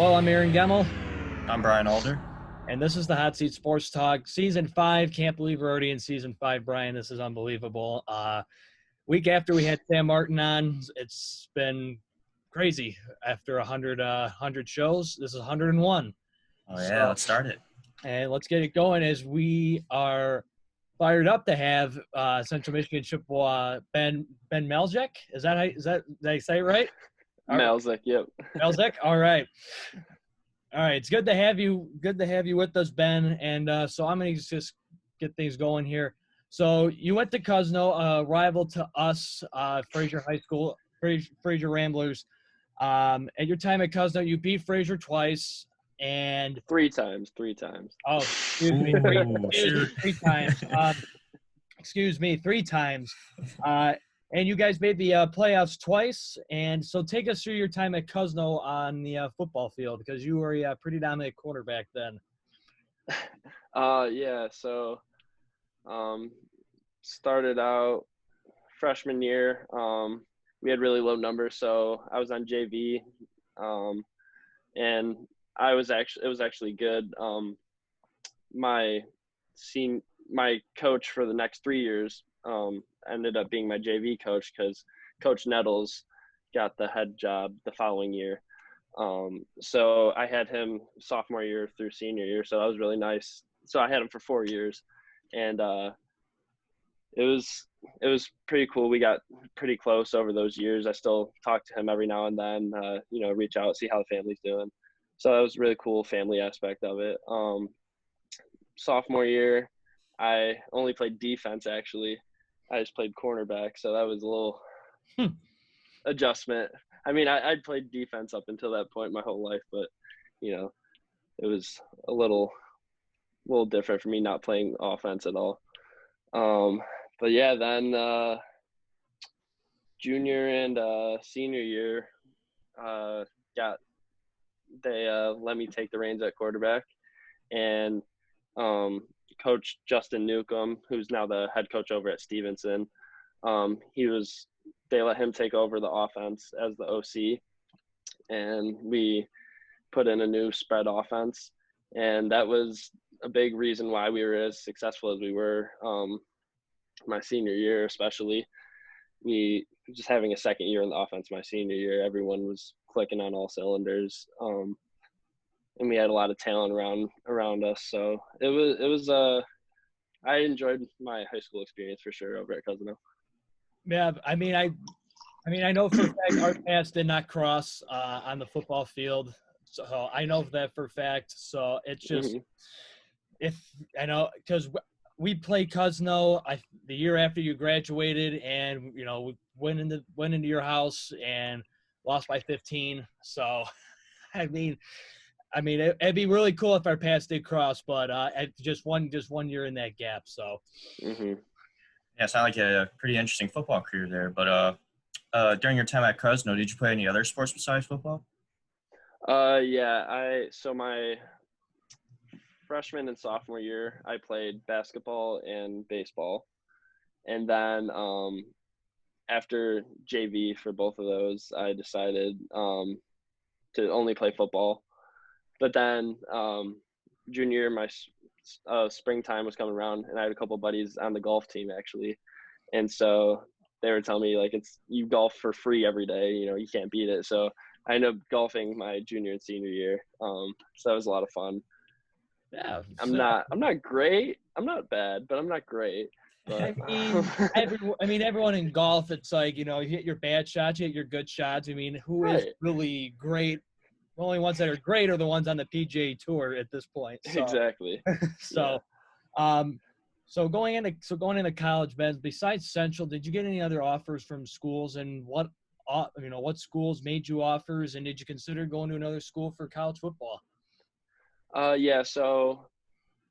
Hello, I'm Aaron Gemmel, I'm Brian Alder. and this is the Hot Seat Sports Talk, Season 5. Can't believe we're already in Season 5, Brian. This is unbelievable. Week after we had Sam Martin on, it's been crazy. After 100 shows, this is 101. Oh, yeah, let's start it. And let's get it going as we are fired up to have Central Michigan Chippewa Ben Maleszyk. Did I say it right? Maleszyk, yep. Maleszyk? All right. All right, it's good to have you. Good to have you with us, Ben. And so I'm going to just get things going here. So you went to Cousino, a rival to us, Fraser High School, Fraser Ramblers. At your time at Cousino, you beat Fraser twice and Three times. oh, excuse me, three times. Excuse me, three times. And you guys made the playoffs twice. And so take us through your time at Cousino on the football field, because you were a pretty dominant quarterback then. Yeah, so started out freshman year. We had really low numbers, so I was on JV. And it was actually good. My coach for the next 3 years ended up being my JV coach because Coach Nettles got the head job the following year. So I had him sophomore year through senior year, so that was really nice. So I had him for 4 years, and it was pretty cool. We got pretty close over those years. I still talk to him every now and then, reach out, see how the family's doing. So that was a really cool family aspect of it. Sophomore year, I only played defense, actually. I just played cornerback, so that was a little adjustment. I mean, I'd played defense up until that point my whole life, but, it was a little different for me not playing offense at all. But, yeah, then junior and senior year, they let me take the reins at quarterback. And Coach Justin Newcomb, who's now the head coach over at Stevenson, they let him take over the offense as the OC, and we put in a new spread offense, and that was a big reason why we were as successful as we were. My senior year, especially, we just having a second year in the offense. My senior year, everyone was clicking on all cylinders. And we had a lot of talent around us. So it was I enjoyed my high school experience for sure over at Cousino. Yeah, I mean, I know for a fact our paths did not cross on the football field, so I know that for a fact. So it's just if I know, because we played Cousino the year after you graduated, and we went into your house and lost by 15. So I mean, it'd be really cool if our paths did cross, but just one year in that gap. So, Yeah, it sounded like a pretty interesting football career there. But during your time at Cousino, did you play any other sports besides football? Yeah, so my freshman and sophomore year, I played basketball and baseball, and then after JV for both of those, I decided to only play football. But then junior year, my springtime was coming around, and I had a couple of buddies on the golf team, actually. And so they were telling me, like, you golf for free every day. You can't beat it. So I ended up golfing my junior and senior year. So that was a lot of fun. Yeah. I'm not great. I'm not bad, but I'm not great. But, everyone in golf, it's like, you hit your bad shots, you hit your good shots. I mean, who is really great? The only ones that are great are the ones on the PGA Tour at this point. So, exactly. So, yeah. So going into college, Ben, besides Central, did you get any other offers from schools, and what schools made you offers, and did you consider going to another school for college football? Yeah, so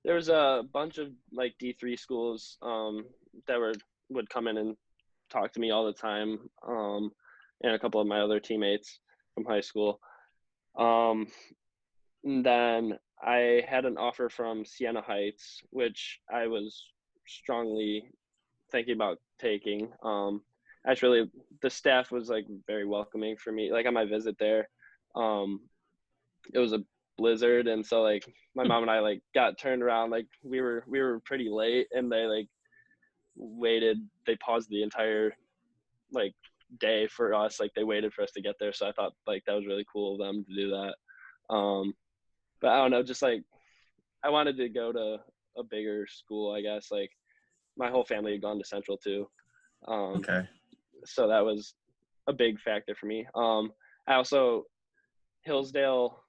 there was a bunch of like D3 schools that would come in and talk to me all the time, and a couple of my other teammates from high school. And then I had an offer from Siena Heights, which I was strongly thinking about taking. Actually, the staff was like very welcoming for me, like on my visit there. it was a blizzard, and so like my mom and I like got turned around, like we were pretty late, and they like they paused the entire like day for us, like they waited for us to get there. So I thought like that was really cool of them to do that. But I don't know, just like I wanted to go to a bigger school, I guess. Like my whole family had gone to Central too. Okay. So that was a big factor for me. I also Hillsdale,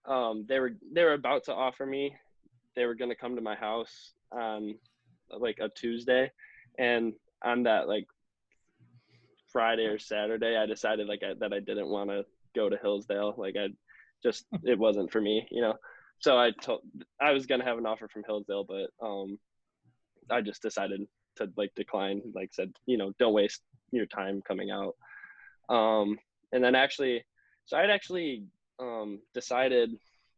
they were about to offer me, they were going to come to my house on like a Tuesday, and on that like Friday or Saturday, I decided like that I didn't want to go to Hillsdale. Like it wasn't for me, you know. So I was gonna have an offer from Hillsdale, but I just decided to like decline. Like said, you know, don't waste your time coming out. And then I'd actually decided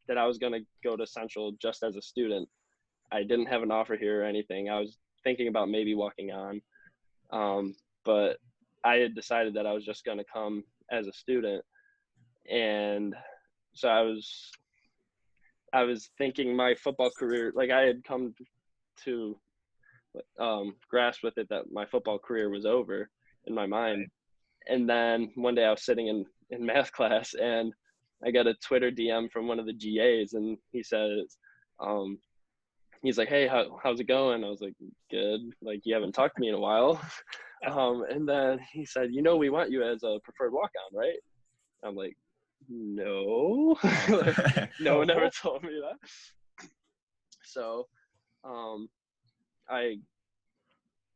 that I was gonna go to Central just as a student. I didn't have an offer here or anything. I was thinking about maybe walking on, but I had decided that I was just gonna come as a student, and so I was thinking my football career, like I had come to grasp with it that my football career was over in my mind. And then one day I was sitting in math class, and I got a Twitter DM from one of the GAs, and he says, he's like, "Hey, how's it going?" I was like, "Good. Like, you haven't talked to me in a while." And then he said, "You know, we want you as a preferred walk-on, right?" I'm like, "No." No one ever told me that. So I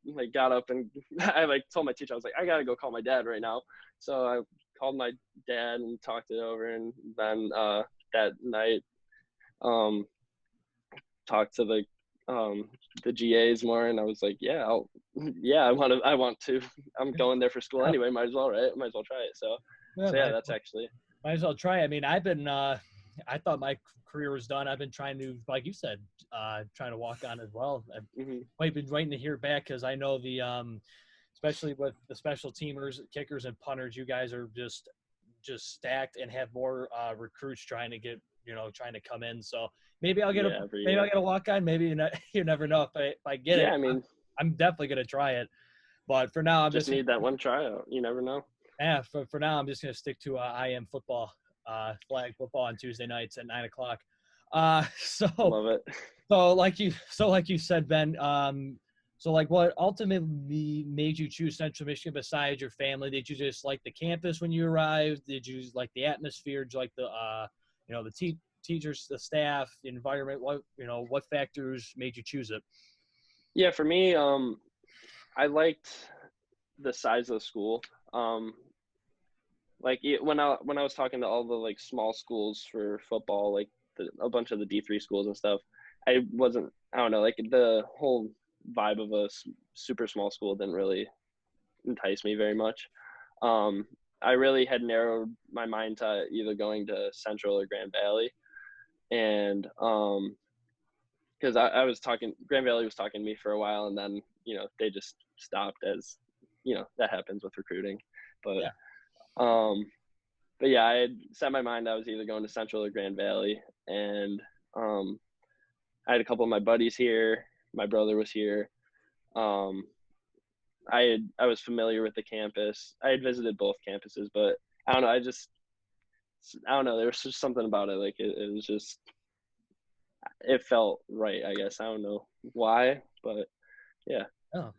like got up and I like told my teacher, I was like, "I gotta go call my dad right now." So I called my dad and talked it over, and then that night talked to the GAs more, and I was like, "Yeah, I want to. I'm going there for school anyway. Might as well, right? Might as well try it." So yeah, that's actually. Might as well try. I mean, I've been, I thought my career was done. I've been trying to, like you said, trying to walk on as well. I've been waiting to hear back because I know especially with the special teamers, kickers, and punters, you guys are just stacked and have more recruits trying to come in. So maybe I'll get I'll get a walk on. Maybe you never know if I get it. Yeah, I mean, I'm definitely gonna try it. But for now, I'm just need that one tryout. You never know. Yeah, for now, I'm just going to stick to IM football, flag football on Tuesday nights at 9:00. Love it. So like you said, Ben, so like what ultimately made you choose Central Michigan besides your family? Did you just like the campus when you arrived? Did you like the atmosphere? Did you like the teachers, the staff, the environment? What factors made you choose it? Yeah, for me, I liked the size of the school. Like when I was talking to all the like small schools for football, like a bunch of the D3 schools and stuff, I don't know, like the whole vibe of a super small school didn't really entice me very much. I really had narrowed my mind to either going to Central or Grand Valley, and because Grand Valley was talking to me for a while, and then they just stopped, as that happens with recruiting, but yeah. But yeah, I had set my mind I was either going to Central or Grand Valley, and I had a couple of my buddies here. My brother was here. I was familiar with the campus. I had visited both campuses, but I don't know. I don't know. There was just something about it. Like it was just, it felt right, I guess. I don't know why, but yeah. Oh.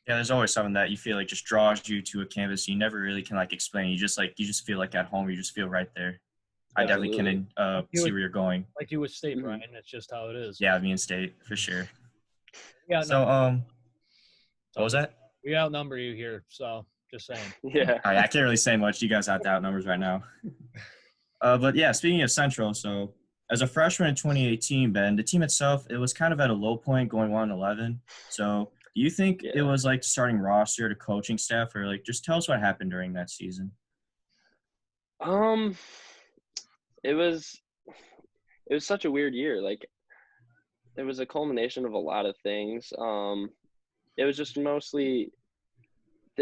Yeah, there's always something that you feel like just draws you to a campus. You never really can like explain. You just feel like at home. You just feel right there. I definitely can see where you're going. Like you would state, Brian. That's just how it is. Yeah, me and State for sure. Yeah. So what was that? We outnumber you here, so just saying. Yeah. I can't really say much. You guys have to outnumbers right now. But yeah, speaking of Central, so as a freshman in 2018, Ben, the team itself, it was kind of at a low point going 1-11. So do you think it was like starting roster to coaching staff, or like just tell us what happened during that season? It was such a weird year. Like it was a culmination of a lot of things. It was just mostly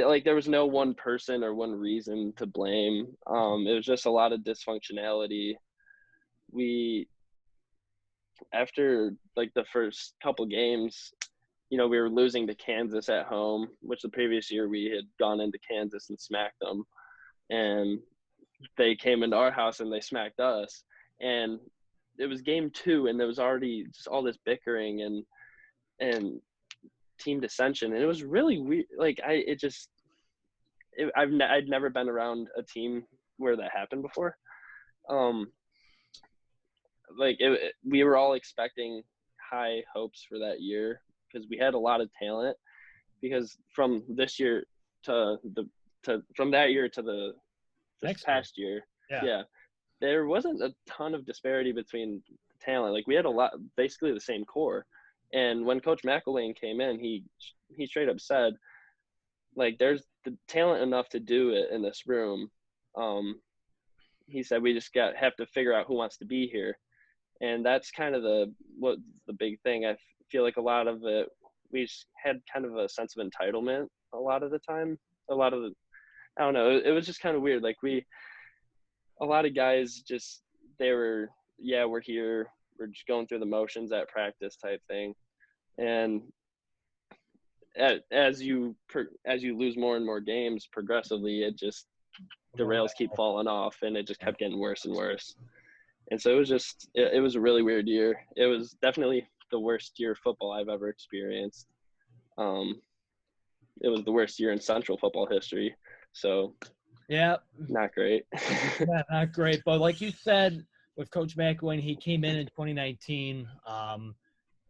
like there was no one person or one reason to blame. It was just a lot of dysfunctionality. After like the first couple games, we were losing to Kansas at home, which the previous year we had gone into Kansas and smacked them. And they came into our house and they smacked us. And it was game 2, and there was already just all this bickering and team dissension. And it was really weird. Like I'd never been around a team where that happened before. We were all expecting high hopes for that year because we had a lot of talent. Because from this year from that year to this past year, there wasn't a ton of disparity between talent. Like we had basically the same core. And when Coach McElwain came in, he straight up said, like, there's the talent enough to do it in this room. He said we just have to figure out who wants to be here. And that's kind of the big thing. I feel like a lot of it, we just had kind of a sense of entitlement a lot of the time. I don't know. It was just kind of weird. Like a lot of guys just, we're here. We're just going through the motions at practice type thing. And as you lose more and more games progressively, it just, the rails keep falling off, and it just kept getting worse and worse. And so it was a really weird year. It was definitely the worst year of football I've ever experienced. It was the worst year in Central football history. So yeah, not great. Yeah, not great. But like you said, with Coach McElwain, he came in 2019,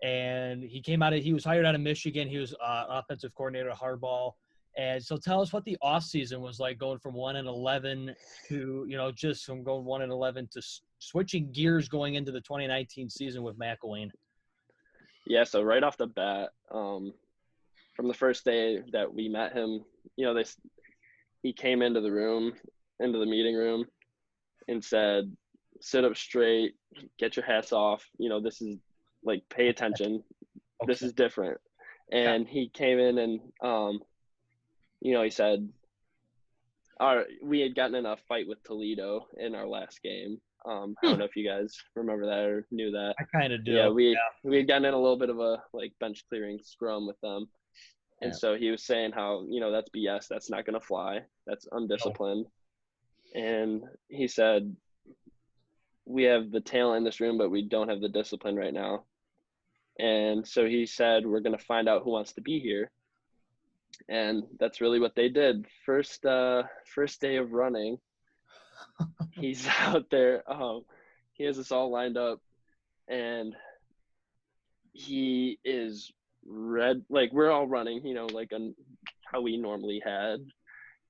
and he was hired out of Michigan. He was offensive coordinator at Harbaugh. And so tell us what the offseason was like, going from 1-11 to, just from going 1-11 to switching gears going into the 2019 season with McElwain. Yeah, so right off the bat, from the first day that we met him, he came into the meeting room and said, sit up straight, get your hats off. This is like, pay attention. Okay. This is different. And he came in and, he said, we had gotten in a fight with Toledo in our last game. I don't know if you guys remember that or knew that. I kind of do. Yeah, we had gotten in a little bit of a bench clearing scrum with them. And so he was saying how, that's BS. That's not going to fly. That's undisciplined. Oh. And he said, we have the talent in this room, but we don't have the discipline right now. And so he said, we're going to find out who wants to be here. And that's really what they did. First day of running, he's out there. He has us all lined up, and he is red. Like, we're all running, how we normally had.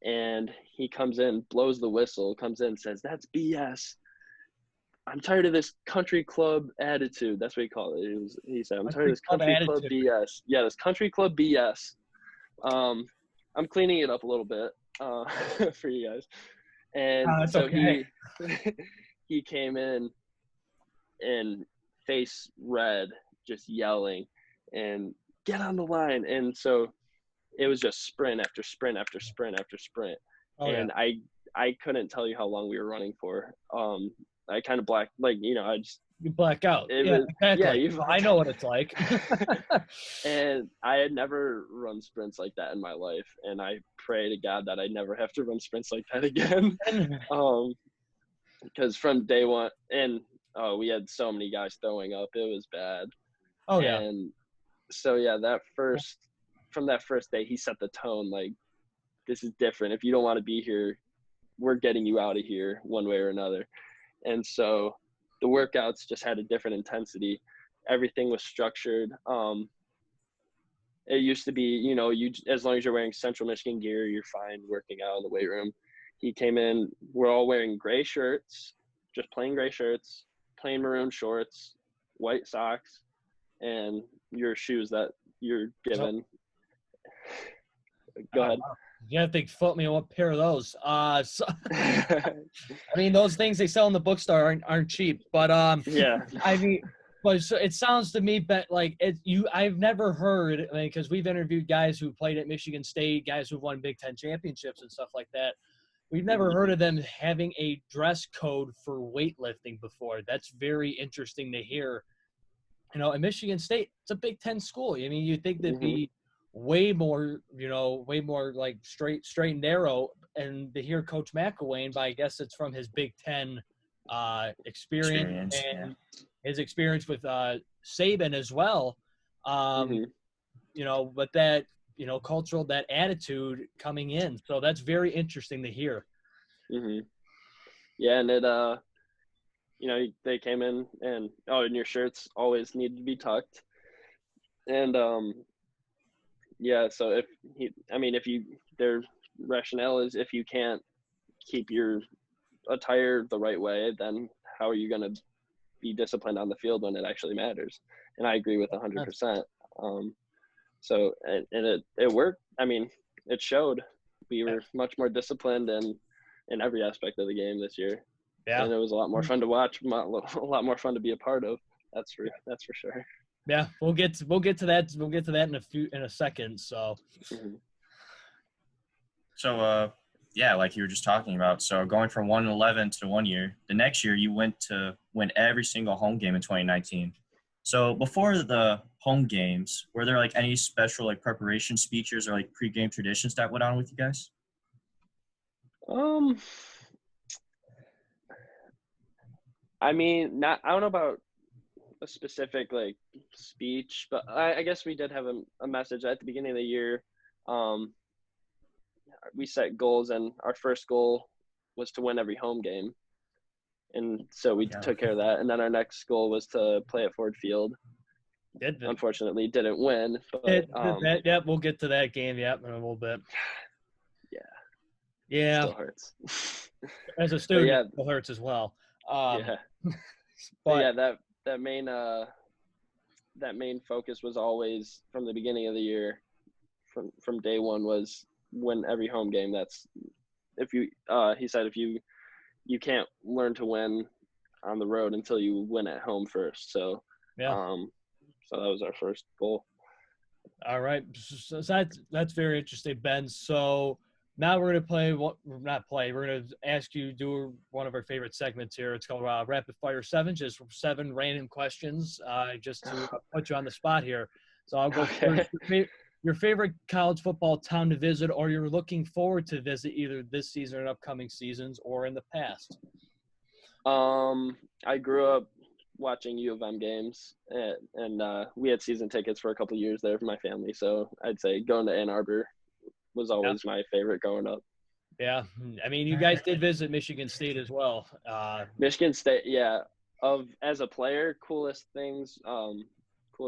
And he comes in, blows the whistle, comes in, says, that's BS. I'm tired of this country club attitude. That's what he called it. He said, I'm tired of this country club BS. Yeah, this country club BS. I'm cleaning it up a little bit for you guys. And so okay. he came in and face red, just yelling and get on the line. And so it was just sprint after sprint after sprint after sprint. Oh, and yeah. I couldn't tell you how long we were running for. I kind of you black out. Exactly. Yeah, I know what it's like. And I had never run sprints like that in my life, and I pray to God that I never have to run sprints like that again. Because from day one, and we had so many guys throwing up, it was bad. Oh yeah. And so from that first day, he set the tone, like, this is different. If you don't want to be here, we're getting you out of here one way or another. And so the workouts just had a different intensity. Everything was structured. It used to be, as long as you're wearing Central Michigan gear, you're fine working out in the weight room. He came in, we're all wearing gray shirts, just plain gray shirts, plain maroon shorts, white socks, and your shoes that you're given. Go ahead. You have to foot me one pair of those. I mean, those things they sell in the bookstore aren't cheap, but yeah. I mean, But so it sounds to me, but like I've never heard, I mean, because we've interviewed guys who played at Michigan State, guys who've won Big Ten championships and stuff like that. We've never heard of them having a dress code for weightlifting before. That's very interesting to hear. You know, at Michigan State, it's a Big Ten school. I mean, you'd think they'd be way more, way more like straight and narrow. And to hear Coach Mack but I guess it's from his Big Ten experience and his experience with Saban as well. But that, cultural, that attitude coming in. So that's very interesting to hear. Yeah, and it, they came in and, and your shirts always need to be tucked. And, so their rationale is if you can't keep your attire the right way, then how are you going to be disciplined on the field when it actually matters? And I agree with 100%. So, and it worked. I mean, it showed. We were much more disciplined in every aspect of the game this year. Yeah. And it was a lot more fun to watch, a lot more fun to be a part of. That's for sure. Yeah, we'll get to that. We'll get to that in a second. So, like you were just talking about. So going from 1-11 to 1 year, the next year you went to win every single home game in 2019. So before the home games, were there like any special like preparation speeches or like pregame traditions that went on with you guys? I mean, I don't know about a specific like speech, but I guess we did have a message at the beginning of the year. We set goals, and our first goal was to win every home game, and so we took care of that. And then our next goal was to play at Ford Field. Unfortunately, didn't win. But, we'll get to that game. In a little bit. Yeah. Still hurts. As a student, it still hurts as well. But that main focus was always from the beginning of the year, from day one, was win every home game. That's he said if you can't learn to win on the road until you win at home first. So so that was our first goal. All right, so that's very interesting, Ben. So now we're going to we're going to ask you to do one of our favorite segments here. It's called Rapid Fire 7, just 7 random questions just to put you on the spot here. So I'll go first. Your favorite college football town to visit, or you're looking forward to visit either this season or upcoming seasons or in the past? I grew up watching U of M games, and we had season tickets for a couple of years there for my family. So I'd say going to Ann Arbor was always my favorite growing up. Yeah. I mean, you guys did visit Michigan State as well. Michigan State, as a player, coolest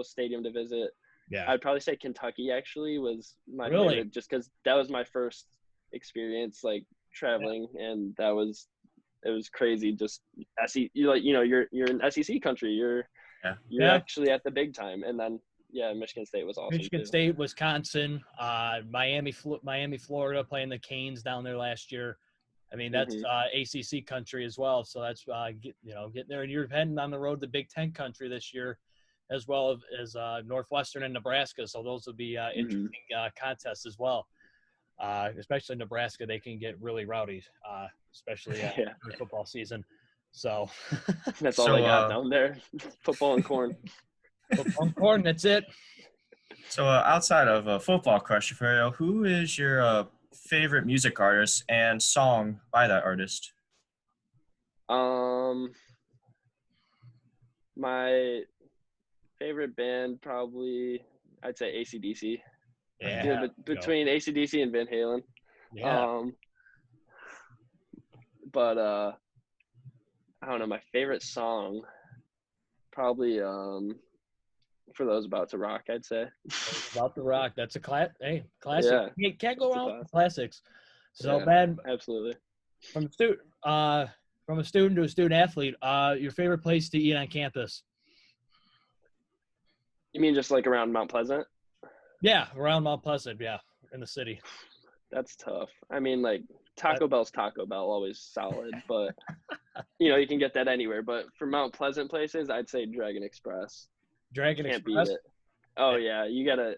stadium to visit. Yeah. I'd probably say Kentucky actually was my favorite, just because that was my first experience like traveling, and it was crazy. Just you're in SEC country. You're actually at the big time, and then Michigan State was awesome. Michigan State, Wisconsin, Miami, Florida, playing the Canes down there last year. I mean, that's ACC country as well. So that's getting there, and you're heading on the road to Big Ten country this year, as well as Northwestern and Nebraska. So those will be interesting contests as well. Especially Nebraska, they can get really rowdy, especially in the football season. So that's all they got down there: football and corn. Football and corn. That's it. So outside of a football question for you, who is your favorite music artist and song by that artist? My favorite band, probably, I'd say AC/DC. Yeah. Between AC/DC and Van Halen. Yeah. But I don't know, my favorite song, probably For Those About to Rock, I'd say. About to Rock. That's a classic. Yeah. You can't go wrong with classics. So, yeah, Ben, absolutely. From a student to a student athlete, your favorite place to eat on campus? You mean just like around Mount Pleasant? Yeah, around Mount Pleasant, in the city. That's tough. I mean, like Taco Bell's Taco Bell, always solid, but You can get that anywhere. But for Mount Pleasant places, I'd say Dragon Express. Dragon Can't Express. beat it. Oh yeah, you got a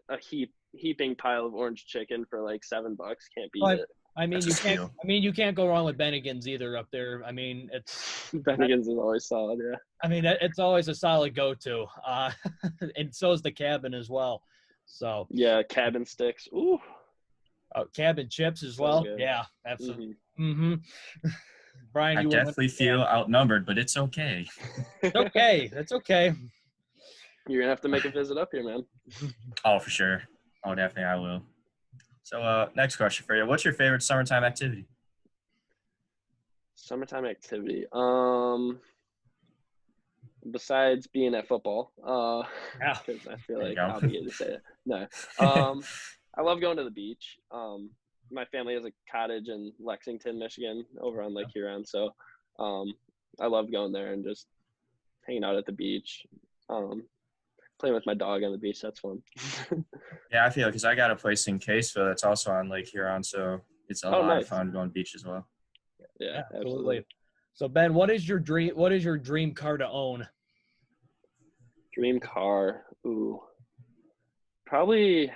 heaping pile of orange chicken for like $7. Can't beat it. I mean, That's a you can't. steal. I mean, you can't go wrong with Bennigan's either up there. I mean, it's Bennigan's is always solid. Yeah. I mean, it's always a solid go-to, and so is the Cabin as well. So Yeah, cabin sticks. Ooh. Cabin chips as So well. good. Yeah, absolutely. Mm-hmm. Brian, I you definitely feel outnumbered, but it's okay. It's okay. That's okay. You're gonna have to make a visit up here, man. Oh, for sure. Oh, definitely I will. So next question for you. What's your favorite summertime activity? Summertime activity. Besides being at football, Yeah. because I feel There you like go. obligated to say it. No. I love going to the beach. My family has a cottage in Lexington, Michigan, over on Lake Huron. So, I love going there and just hanging out at the beach. Playing with my dog on the beach. That's fun. Yeah, I feel because I got a place in Caseville that's also on Lake Huron, so it's a lot nice. of fun going beach as well. Yeah, absolutely. So Ben, what is your dream? What is your dream car to own? Dream car. Ooh, probably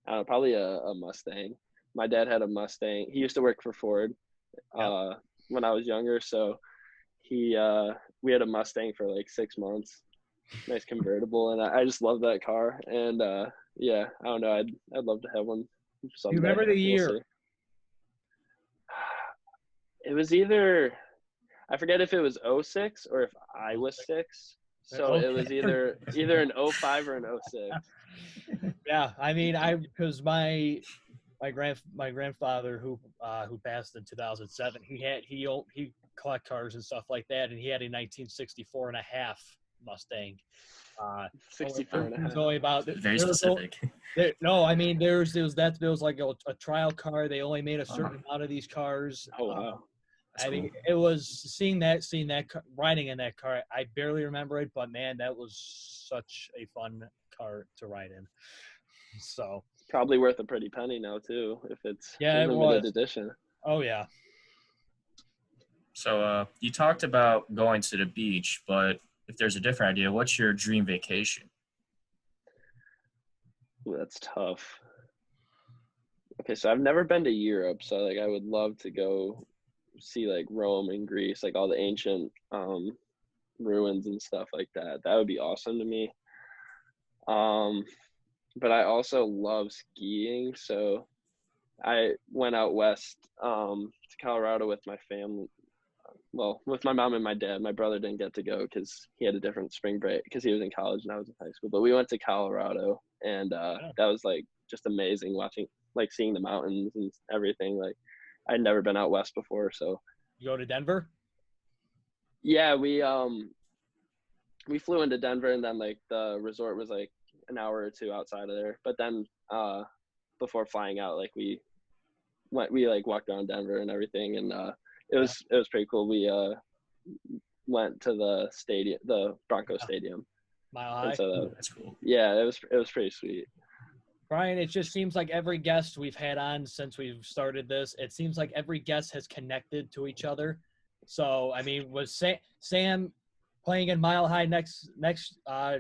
a Mustang. My dad had a Mustang. He used to work for Ford when I was younger, so we had a Mustang for like 6 months. Nice convertible, and I just love that car. And yeah, I don't know. I'd love to have one someday. You remember the year? We'll see. It was either, I forget if it was 06 or if I was 6. So Okay. it was either an 05 or an 06. Yeah, I mean, because my grandfather who passed in 2007, he collect cars and stuff like that, and he had a 1964 and a half Mustang. 64 and a half. It was only about Very specific. No, I mean there was like a trial car. They only made a certain amount of these cars. Oh wow. That's I mean, cool. it was seeing that riding in that car. I barely remember it, but man, that was such a fun car to ride in. So It's probably worth a pretty penny now too, if it's it limited was. edition. Oh yeah. So you talked about going to the beach, but if there's a different idea, what's your dream vacation? Ooh, that's tough. Okay, so I've never been to Europe, so like I would love to go see like Rome and Greece, like all the ancient ruins and stuff like that. That would be awesome to me. But I also love skiing, so I went out west to Colorado with my family. Well, with my mom and my dad. My brother didn't get to go because he had a different spring break because he was in college and I was in high school. But we went to Colorado, and that was like just amazing watching, like seeing the mountains and everything. Like I'd never been out west before, so. You go to Denver? Yeah, we flew into Denver, and then like the resort was like an hour or two outside of there. But then before flying out, like we like walked around Denver and everything, and it was pretty cool. We went to the stadium, the Broncos stadium. Mile High. So That's cool. Yeah, it was pretty sweet. Brian, it just seems like every guest we've had on since we've started this, it seems like every guest has connected to each other. So, I mean, was Sam playing in Mile High next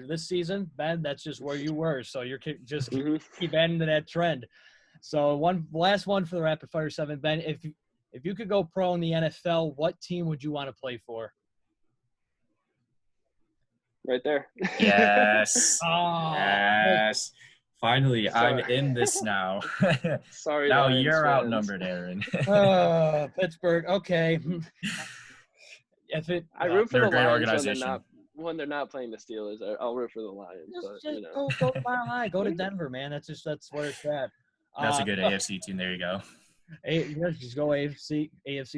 this season? Ben, that's just where you were. So you're just keep adding to that trend. So last one for the Rapid Fire 7, Ben. If you could go pro in the NFL, what team would you want to play for? Right there. Yes. Oh, yes. Finally, Sorry. I'm in this now. Sorry. Now Lions you're fans. outnumbered, Aaron. Pittsburgh. Okay. I root for They're the a great Lions organization. when they're not playing the Steelers. I'll root for the Lions. Just But, go to Mile High. Go to Denver, man. That's where it's at. That's a good AFC team. There you go. Just go AFC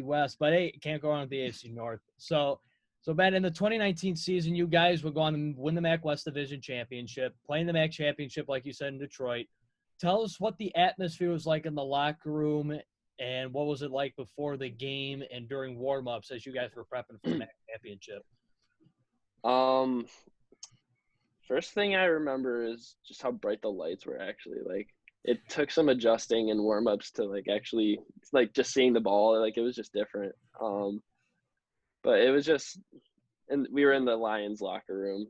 West, but hey, can't go on with the AFC North. So Ben, in the 2019 season, you guys would go on and win the Mack West Division Championship, playing the Mack Championship, like you said, in Detroit. Tell us what the atmosphere was like in the locker room, and what was it like before the game and during warm-ups as you guys were prepping for the Mack Championship? First thing I remember is just how bright the lights were. Actually, like it took some adjusting and warm-ups to like actually like just seeing the ball. Like it was just different. but it was just, and we were in the Lions locker room,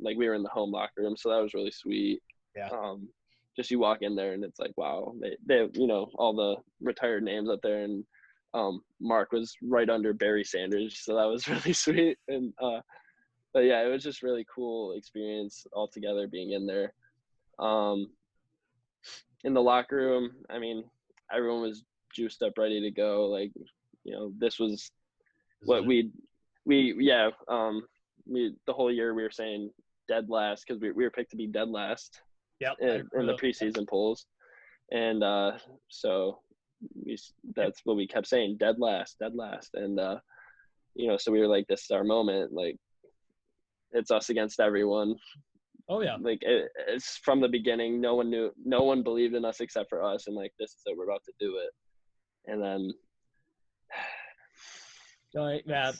like we were in the home locker room, so that was really sweet. Yeah. Just you walk in there and it's like, wow, they have, all the retired names up there, and Mark was right under Barry Sanders, so that was really sweet. And but yeah, it was just really cool experience altogether being in there. In the locker room, I mean, everyone was juiced up, ready to go. Like, this was what the whole year we were saying dead last, because we were picked to be dead last. Yep, in the preseason polls, and so that's what we kept saying, dead last, and so we were like, this is our moment, like it's us against everyone. Oh yeah, like it's from the beginning, no one believed in us except for us, and like, this is it, we're about to do it. And then yeah,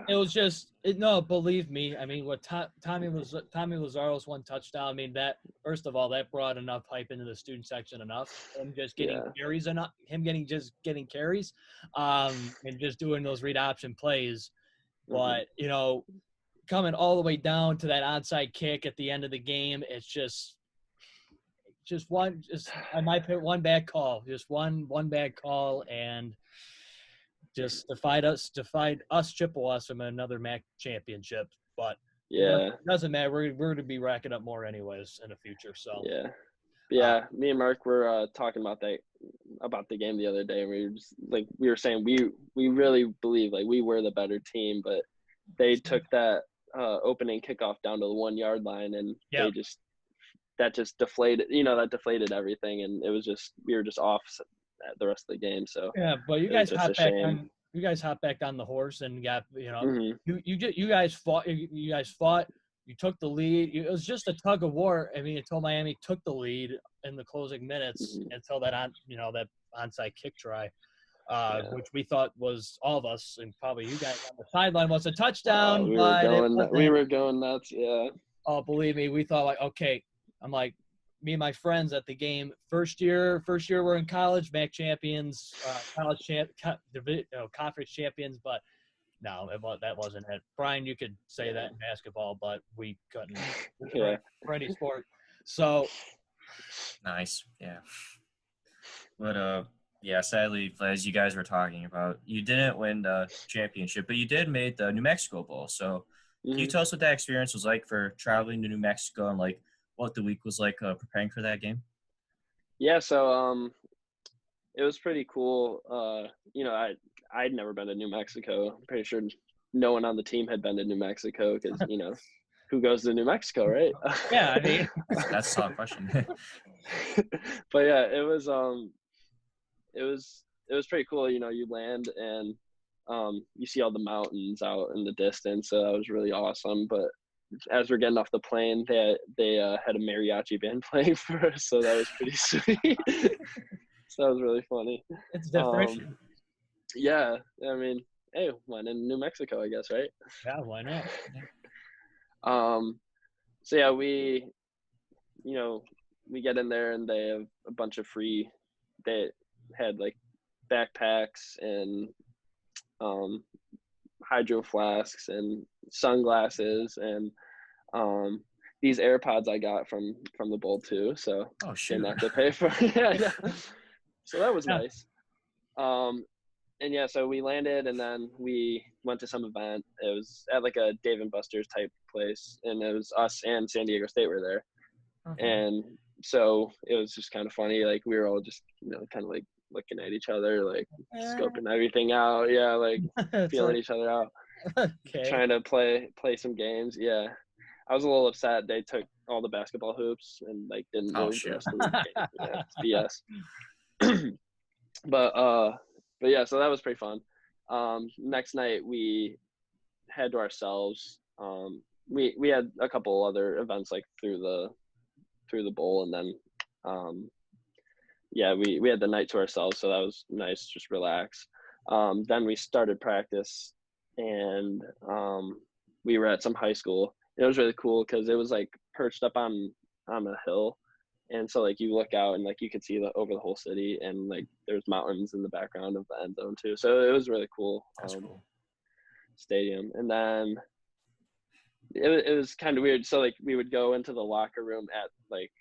it was just no. Believe me, I mean, what Tommy Lazzaro's one touchdown. I mean, that first of all, that brought enough hype into the student section enough. Him just getting carries enough. Him getting carries, and just doing those read option plays. But coming all the way down to that onside kick at the end of the game, it's just I might put one bad call, just one bad call, and just defied us Chippewas from another Mack championship. But it doesn't matter. We're going to be racking up more anyways in the future. So me and Mark were talking about the game the other day, and we were saying we really believe like we were the better team, but they took that opening kickoff down to the 1 yard line, and that just deflated everything, and it was just, we were just off the rest of the game. So but you guys hopped back on the horse and got you guys fought, you took the lead. It was just a tug of war, I mean, until Miami took the lead in the closing minutes, until that that onside kick try, which we thought was, all of us and probably you guys on the sideline, was a touchdown. We were going nuts. Oh, believe me, we thought like, okay, I'm like, me and my friends at the game, first year we're in college, Mack champions, conference champions, but no, that wasn't it. Brian, you could say that in basketball, but we couldn't for any sport. So nice, yeah. But sadly, as you guys were talking about, you didn't win the championship, but you did make the New Mexico Bowl. So can you tell us what that experience was like for traveling to New Mexico, and like what the week was like preparing for that game? So it was pretty cool. I'd never been to New Mexico. I'm pretty sure no one on the team had been to New Mexico, because who goes to New Mexico, right? Yeah, I mean, that's a tough question. But yeah, it was pretty cool. You land and you see all the mountains out in the distance, so that was really awesome. But as we're getting off the plane, they had a mariachi band playing for us, so that was pretty sweet. So that was really funny. It's different. I mean, hey, went in New Mexico, I guess, right? Yeah, why not? So yeah, we get in there, and they have a bunch of free. They had like backpacks and hydro flasks and sunglasses, and these AirPods I got from the bowl too, so didn't have to pay for it. So that was nice. And so we landed, and then we went to some event. It was at like a Dave & Buster's type place, and it was us and San Diego State were there. And so it was just kind of funny, like we were all just kind of like looking at each other, like scoping everything out, like feeling each other out, trying to play some games. I was a little upset they took all the basketball hoops and like didn't move the rest of the game. It's BS. But yeah, so that was pretty fun. Next night we had to ourselves. We had a couple other events like through the bowl, and then we had the night to ourselves, so that was nice, just relax. Then we started practice, and we were at some high school. It was really cool because it was like perched up on a hill, and so like you look out and like you could see over the whole city, and like there's mountains in the background of the end zone too. So it was really cool. That's cool. stadium. And then it was kind of weird. So like we would go into the locker room at like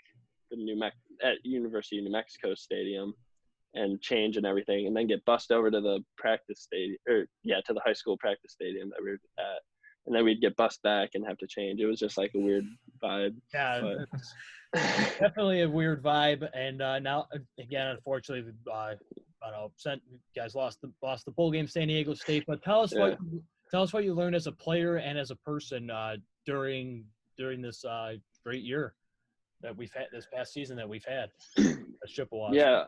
at University of New Mexico Stadium and change and everything, and then get bussed over to the practice stadium, to the high school practice stadium that we were at, and then we'd get bussed back and have to change. It was just like a weird vibe. Yeah, but it's definitely a weird vibe. And now, again, unfortunately, I don't know, you guys lost the bowl game, San Diego State. But tell us what you learned as a player and as a person during this great year that we've had, this past season that we've had as Chippewas. Yeah.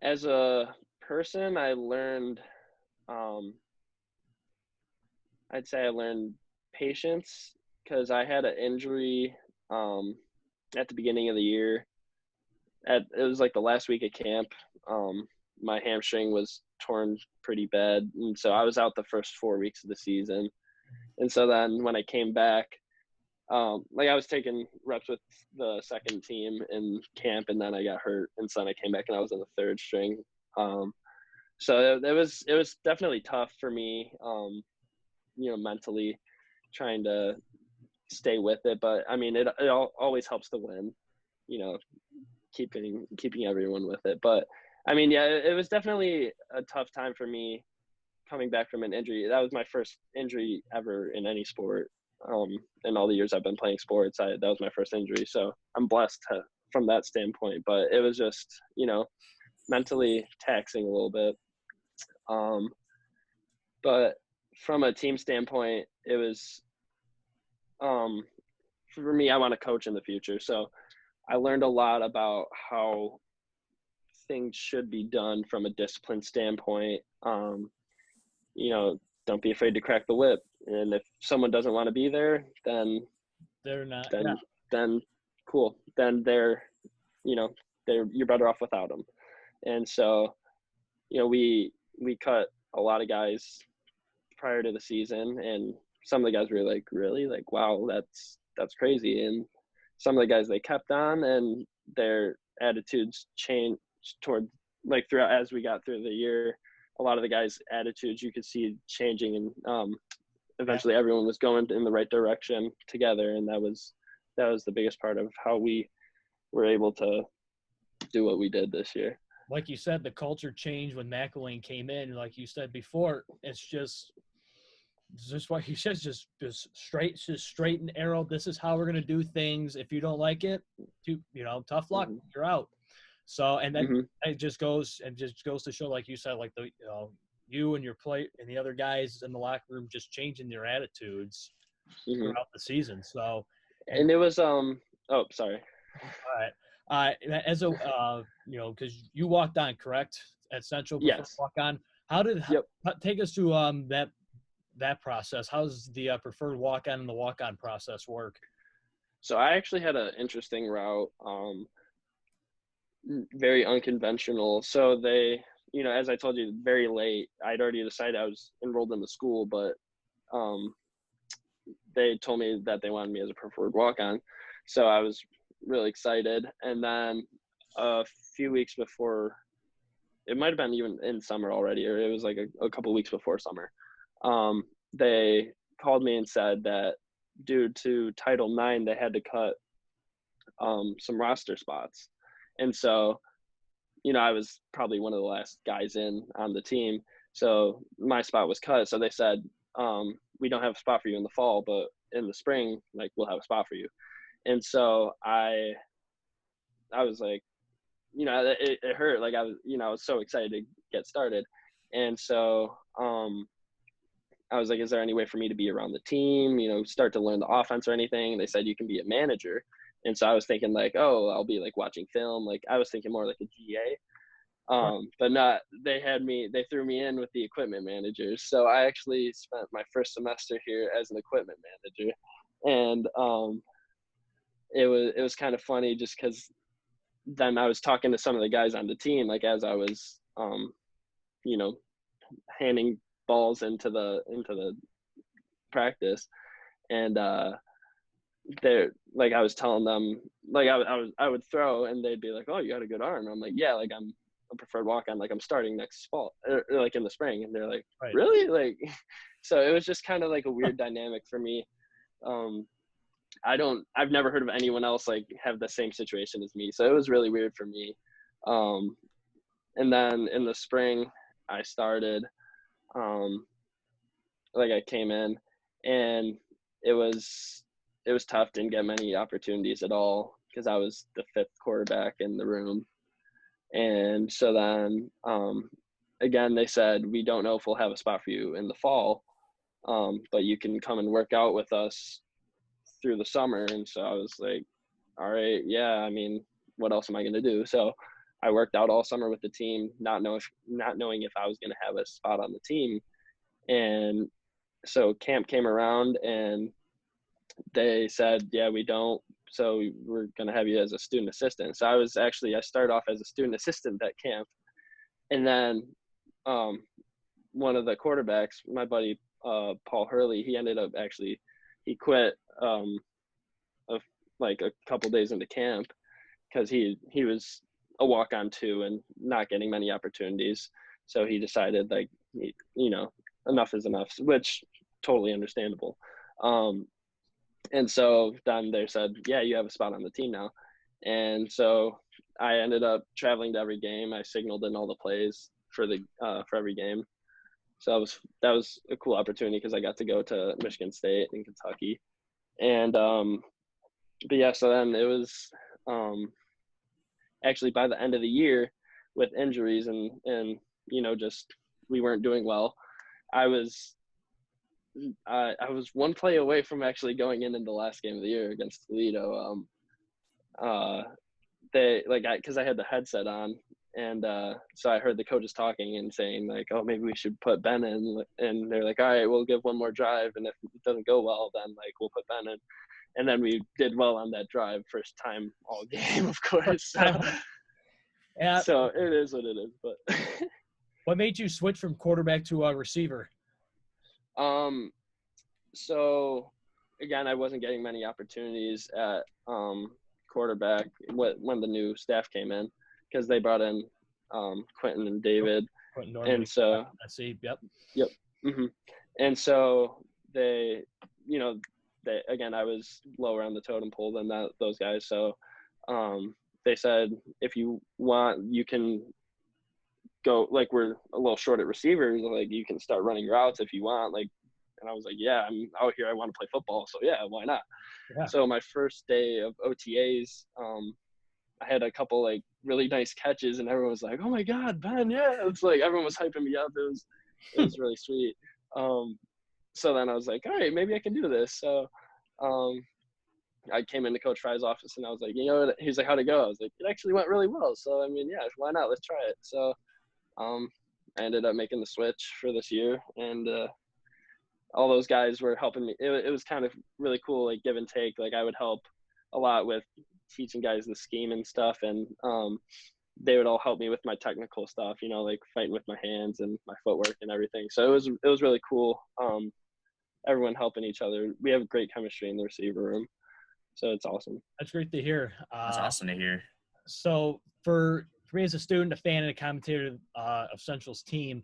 As a person, I learned, I'd say I learned patience, because I had an injury at the beginning of the year. It was like the last week of camp. My hamstring was torn pretty bad, and so I was out the first 4 weeks of the season. And so then when I came back, I was taking reps with the second team in camp, and then I got hurt, and so then I came back and I was in the third string. So it was definitely tough for me, mentally trying to stay with it. But I mean, it always helps to win, keeping everyone with it. But I mean, yeah, it was definitely a tough time for me coming back from an injury. That was my first injury ever in any sport. In all the years I've been playing sports, that was my first injury. So I'm blessed from that standpoint, but it was just, mentally taxing a little bit. But from a team standpoint, it was, for me, I want to coach in the future. So I learned a lot about how things should be done from a discipline standpoint. Don't be afraid to crack the whip. And if someone doesn't want to be there, then they're not. Then cool. Then you're better off without them. And so, we cut a lot of guys prior to the season, and some of the guys were like, really, like, wow, that's crazy. And some of the guys, they kept on, and their attitudes changed toward, like, throughout as we got through the year. A lot of the guys' attitudes you could see changing, and eventually everyone was going in the right direction together, and that was the biggest part of how we were able to do what we did this year. Like you said, the culture changed when Mack came in. Like you said before, it's just what he says, just straight and arrow. This is how we're going to do things. If you don't like it, tough luck, you're out. So, and then it just goes to show, like you said, like you and your play and the other guys in the locker room just changing their attitudes throughout the season. So, and it was sorry. All right. As a because you walked on, correct, at Central before walk on. Take us to that process? How's the preferred walk on and the walk on process work? So I actually had an interesting route. Very unconventional. So they, as I told you, very late, I'd already decided I was enrolled in the school, but they told me that they wanted me as a preferred walk-on. So I was really excited. And then a few weeks before, it might have been even in summer already, or it was like a couple weeks before summer, they called me and said that due to Title IX, they had to cut some roster spots. And so, I was probably one of the last guys in on the team. So my spot was cut. So they said, we don't have a spot for you in the fall, but in the spring, like, we'll have a spot for you. And so I was like, it hurt. Like, I was so excited to get started. And so I was like, is there any way for me to be around the team, start to learn the offense or anything? And they said, you can be a manager. And so I was thinking, like, oh, I'll be like watching film. Like, I was thinking more like a GA. But not, they threw me in with the equipment managers. So I actually spent my first semester here as an equipment manager. And it was kind of funny just because then I was talking to some of the guys on the team, like, as I was, handing balls into the practice. And they're like, I was telling them, like, I would throw, and they'd be like, oh, you got a good arm. I'm like, yeah, like, a preferred walk-on. Like, I'm starting next fall, or like in the spring. And they're like, Right. really? Like, so it was just kind of like a weird dynamic for me. I've never heard of anyone else like have the same situation as me. So it was really weird for me. And then in the spring I started, like I came in, and it was tough. Didn't get many opportunities at all because I was the 5th quarterback in the room. And so then, again, they said, we don't know if we'll have a spot for you in the fall, but you can come and work out with us through the summer. And so I was like, all right, yeah, I mean, what else am I going to do? So I worked out all summer with the team, not knowing if I was going to have a spot on the team. And so camp came around and they said, yeah, we don't. So we're going to have you as a student assistant. So I started off as a student assistant at camp. And then one of the quarterbacks, my buddy, Paul Hurley, he ended up he quit like a couple days into camp because he was a walk-on too and not getting many opportunities. So he decided, like, enough is enough, which totally understandable. And so then they said, yeah, you have a spot on the team now. And so I ended up traveling to every game. I signaled in all the plays for every game. So that was a cool opportunity because I got to go to Michigan State and Kentucky. And but yeah, so then it was actually by the end of the year with injuries and just we weren't doing well. I was one play away from actually going in the last game of the year against Toledo. Because I had the headset on, and so I heard the coaches talking and saying, like, oh, maybe we should put Ben in. And they're like, all right, we'll give one more drive, and if it doesn't go well, then like we'll put Ben in. And then we did well on that drive, first time all game, of course. So, yeah. So it is what it is. But what made you switch from quarterback to a receiver? So again, I wasn't getting many opportunities at quarterback when the new staff came in, because they brought in Quentin and David. And so I see. Yep. Mm-hmm. And so they again, I was lower on the totem pole than those guys. So they said, if you want, you can go, like, we're a little short at receivers, like you can start running routes if you want, like. And I was like, yeah, I'm out here, I want to play football, so yeah, why not? Yeah. So my first day of OTAs, I had a couple like really nice catches, and everyone was like, oh my God, Ben, yeah. It's like everyone was hyping me up. It was really sweet. So then I was like, all right, maybe I can do this. So I came into Coach Fry's office, and I was like, he's like, how'd it go? I was like, it actually went really well. So, I mean, yeah, why not? Let's try it. So I ended up making the switch for this year, and all those guys were helping me. It was kind of really cool, like give and take. Like I would help a lot with teaching guys the scheme and stuff, and they would all help me with my technical stuff, like fighting with my hands and my footwork and everything. So it was really cool. Everyone helping each other. We have great chemistry in the receiver room, so it's awesome. That's great to hear. That's awesome to hear. So for me as a student, a fan, and a commentator of Central's team,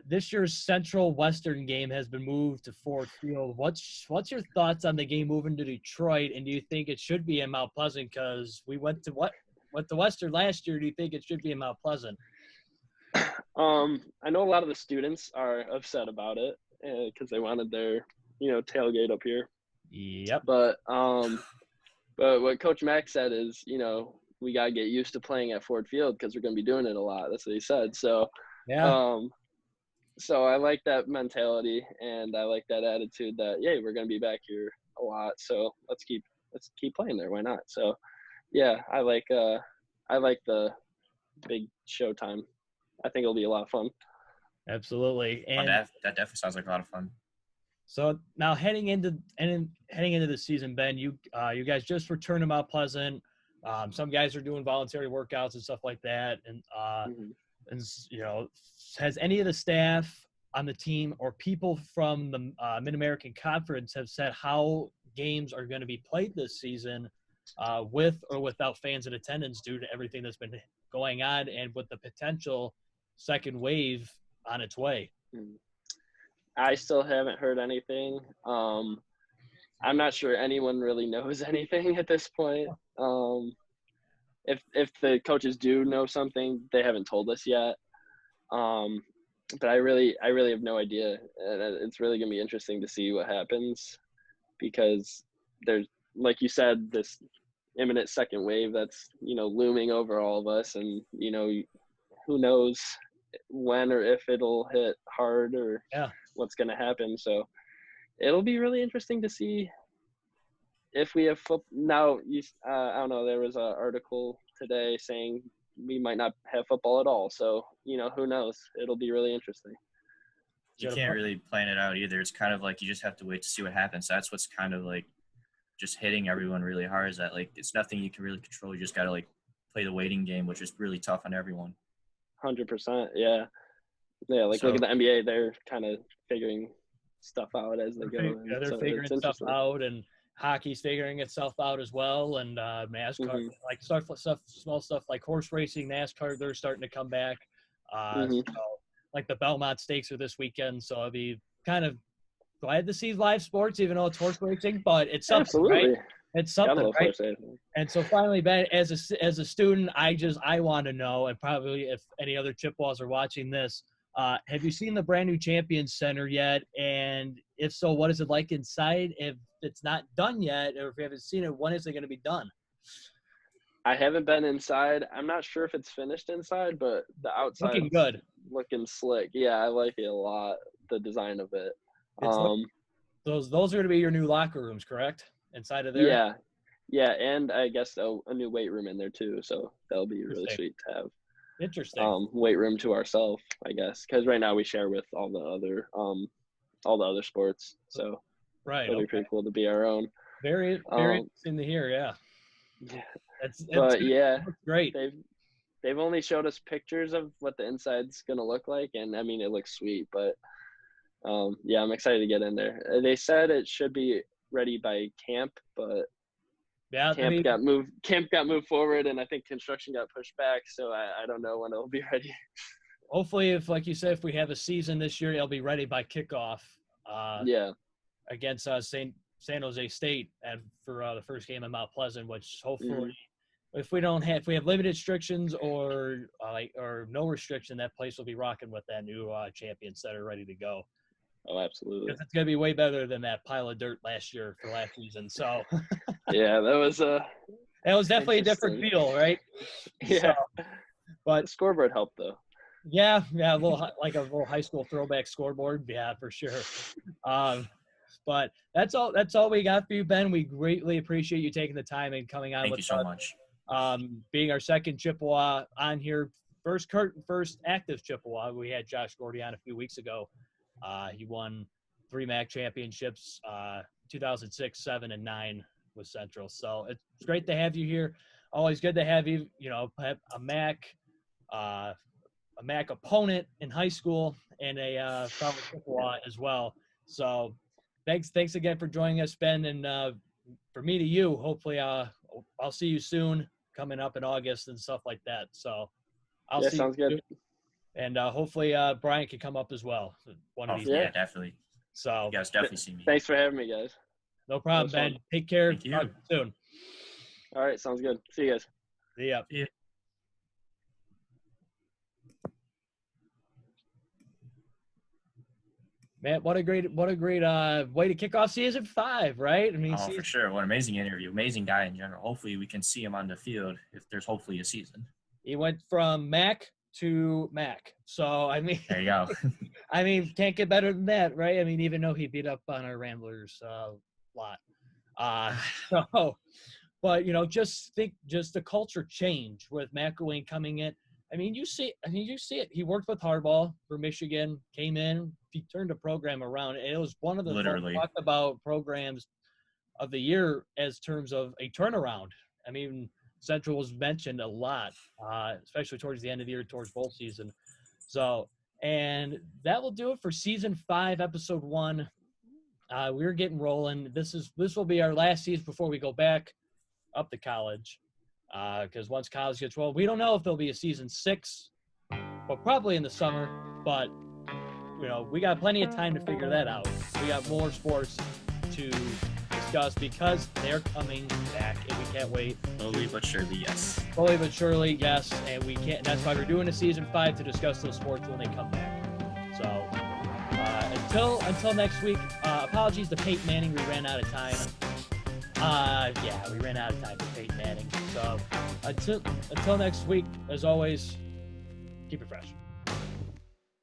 this year's Central Western game has been moved to Ford Field. What's your thoughts on the game moving to Detroit, and do you think it should be in Mount Pleasant? Because we went to Western last year. Do you think it should be in Mount Pleasant? I know a lot of the students are upset about it because they wanted their tailgate up here. Yep. But what Coach Mack said is, we gotta get used to playing at Ford Field because we're gonna be doing it a lot. That's what he said. So yeah. So I like that mentality, and I like that attitude that, yeah, we're going to be back here a lot. So let's keep playing there. Why not? So yeah, I like the big showtime. I think it'll be a lot of fun. Absolutely. And that definitely sounds like a lot of fun. So now heading into the season, Ben, you guys just returned to Mount Pleasant. Some guys are doing voluntary workouts and stuff like that. And, and has any of the staff on the team or people from the Mid-American Conference have said how games are going to be played this season with or without fans in attendance due to everything that's been going on and with the potential second wave on its way? I still haven't heard anything. I'm not sure anyone really knows anything at this point. If the coaches do know something, they haven't told us yet. But I really have no idea. And it's really going to be interesting to see what happens, because there's, like you said, this imminent second wave that's, looming over all of us. And, who knows when or if it'll hit hard or what's going to happen. So it'll be really interesting to see if we have football. Now, I don't know, there was an article today saying we might not have football at all. So, who knows? It'll be really interesting. You can't really plan it out either. It's kind of like you just have to wait to see what happens. That's what's kind of like just hitting everyone really hard, is that like it's nothing you can really control. You just got to like play the waiting game, which is really tough on everyone. 100%. Yeah. Yeah. Like look at the NBA. They're kind of figuring stuff out as they go. Yeah, they're figuring stuff out, and hockey's figuring itself out as well. And NASCAR, like small stuff like horse racing, NASCAR, they're starting to come back. So, like the Belmont Stakes are this weekend, so I'll be kind of glad to see live sports, even though it's horse racing. But it's something, absolutely, right? It's something, right? And so finally, Ben, as a student, I want to know, and probably if any other Chippewas are watching this, have you seen the brand new Champions Center yet? And if so, what is it like inside? If it's not done yet, or if you haven't seen it, when is it going to be done? I haven't been inside. I'm not sure if it's finished inside, but the outside looking good, looking slick. Yeah, I like it a lot. The design of it. Those are going to be your new locker rooms, correct? Inside of there. Yeah, and I guess a new weight room in there too. So that'll be really sweet to have. Interesting. Weight room to ourselves, I guess, because right now we share with all the other sports. So it'll be pretty cool to be our own. Very interesting to hear. Yeah. That's great. They've only showed us pictures of what the inside's gonna look like, and I mean it looks sweet. But I'm excited to get in there. They said it should be ready by camp, but camp got moved forward, and I think construction got pushed back. So I don't know when it'll be ready. Hopefully, if like you said, if we have a season this year, it'll be ready by kickoff. Against San Jose State, and for the first game in Mount Pleasant, which hopefully, if we have limited restrictions or no restriction, that place will be rocking with that new Champions Center ready to go. Oh, absolutely. Because it's going to be way better than that pile of dirt last season. So yeah, that was definitely a different feel, right? Yeah. So, but the scoreboard helped though. Yeah, a little high school throwback scoreboard. Yeah, for sure. But that's all we got for you, Ben. We greatly appreciate you taking the time and coming on. Thank you so much. Being our second Chippewa on here, first active Chippewa. We had Josh Gordy on a few weeks ago. He won 3 Mack championships, 2006, 7, and 9 with Central. So it's great to have you here. Always good to have you. Have a Mack opponent in high school and a fellow Chippewa as well. So thanks again for joining us, Ben. And for me to you, hopefully I'll see you soon coming up in August and stuff like that. So I'll see sounds you good. And hopefully Brian can come up as well one of these days. Yeah, definitely. So you guys definitely see me. Thanks for having me, guys. No problem, Ben. Fun. Take care. Thank you. Talk soon. All right, sounds good. See you guys. See ya. Man, what a great way to kick off season 5, right? I mean, for sure. What an amazing interview. Amazing guy in general. Hopefully we can see him on the field if there's hopefully a season. He went from Mack to Mack. So, I mean, there you go. I mean, can't get better than that, right? I mean, even though he beat up on our Ramblers lot. But, just the culture change with McElwain coming in. I mean, you see it. He worked with Harbaugh for Michigan, came in, he turned the program around. And it was one of the talked about programs of the year as terms of a turnaround. I mean, Central was mentioned a lot, especially towards the end of the year, towards bowl season. So, and that will do it for season 5, episode 1. We're getting rolling. This will be our last season before we go back up to college. Because once college gets rolling, we don't know if there'll be a season 6, but probably in the summer. But, we got plenty of time to figure that out. We got more sports to discuss because they're coming back, and we can't wait. Slowly but surely, yes. Slowly but surely, yes. And we can't. That's why we're doing a season 5 to discuss those sports when they come back. So until next week, apologies to Peyton Manning. We ran out of time. We ran out of time for Peyton Manning. So until next week, as always, keep it fresh.